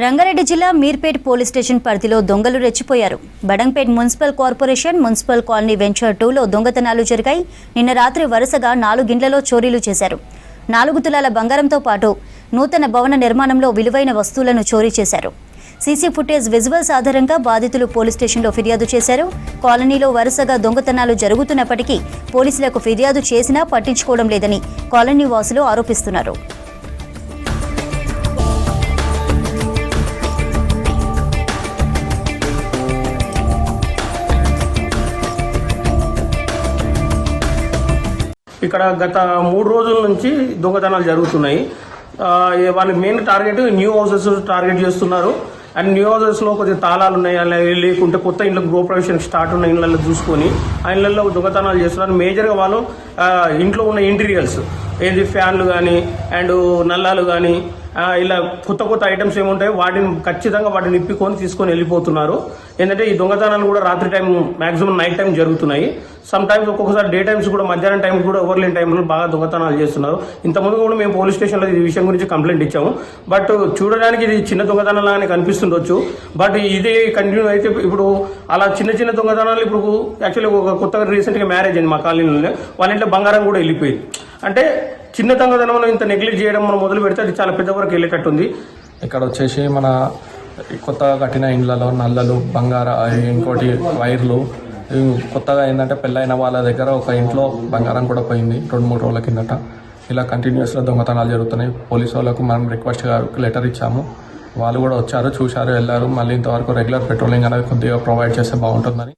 రంగారెడ్డి జిల్లా Meerpet police station పరిధిలో దొంగలు రెచ్చిపోయారు. Badangpet municipal corporation municipal colony venture 2లో దొంగతనాలు జరిగాయి. నిన్న రాత్రి వరుసగా 4 ఇండ్లలో చోరీలు చేశారు. 4 తులాల బంగారంతో పాటు నూతన భవన నిర్మాణంలో విలువైన వస్తువులను చోరీ చేశారు. సీసీ ఫుటేజ్ విజువల్స్ ఆధారంగా బాధితులు పోలీస్ స్టేషన్లో ఫిర్యాదు చేశారు. కాలనీలో వరుసగా దొంగతనాలు జరుగుతున్నప్పటికీ పోలీసులకు ఫిర్యాదు చేసినా పట్టించుకోవడం లేదని కాలనీ వాసులు ఆరోపిస్తున్నారు. ఇక్కడ గత 3 రోజుల నుంచి దొంగతనాలు జరుగుతున్నాయి. వాళ్ళ main target new houses target చేస్తున్నారు. అండ్ న్యూ హౌసెస్లో కొద్దిగా తాళాలు ఉన్నాయి, లేకుంటే కొత్త ఇళ్ళకి గృహప్రవేశం స్టార్ట్ ఉన్న ఇళ్ళల్లో చూసుకొని ఆ ఇళ్ళల్లో దొంగతనాలు చేస్తున్నారు. మేజర్గా వాళ్ళు ఇంట్లో ఉన్న ఇంటీరియర్స్ ఫ్యాన్లు కానీ అండ్ నల్లాలు కానీ ఇలా కొత్త ఐటమ్స్ ఏముంటాయో వాటిని నిప్పుకొని తీసుకొని వెళ్ళిపోతున్నారు. ఏంటంటే ఈ దొంగతనాలు కూడా రాత్రి టైం మాక్సిమం నైట్ టైం జరుగుతున్నాయి. సమ్ టైమ్స్ ఒక్కొక్కసారి డే టైమ్స్ కూడా మధ్యాహ్నం టైం కూడా ఓవర్లేని టైంలో బాగా దొంగతనాలు చేస్తున్నారు. ఇంతకుముందు కూడా మేము పోలీస్ స్టేషన్లో ఈ విషయం గురించి కంప్లైంట్ ఇచ్చాము. బట్ చూడడానికి ఇది చిన్న దొంగతనాలని కనిపిస్తుండొచ్చు. బట్ ఇదే కంటిన్యూ అయితే ఇప్పుడు అలా చిన్న దొంగతనాలు ఇప్పుడు యాక్చువల్లీ ఒక కొత్తగా రీసెంట్గా మ్యారేజ్ అయింది మా కాలనీలోనే. వాళ్ళ ఇంట్లో బంగారం కూడా వెళ్ళిపోయింది. అంటే చిన్న దొంగతనం ఇంత నెగ్లెక్ట్ చేయడం మనం మొదలు పెడితే అది చాలా పెద్ద వరకు వెళ్ళేటట్టుంది. ఇక్కడ వచ్చేసి మన కొత్తగా కట్టిన ఇండ్లలో నల్లలు, ఇంకోటి వైర్లు, కొత్తగా ఏంటంటే పెళ్ళైన వాళ్ళ దగ్గర ఒక ఇంట్లో బంగారం కూడా పోయింది 2-3 రోజుల కిందట. ఇలా కంటిన్యూస్గా దొంగతనాలు జరుగుతున్నాయి. పోలీసు వాళ్ళకు మనం రిక్వెస్ట్గా లెటర్ ఇచ్చాము. వాళ్ళు కూడా వచ్చారు, చూశారు, వెళ్ళారు. మళ్ళీ ఇంతవరకు రెగ్యులర్ పెట్రోలింగ్ అనేది కొద్దిగా ప్రొవైడ్ చేస్తే బాగుంటుందని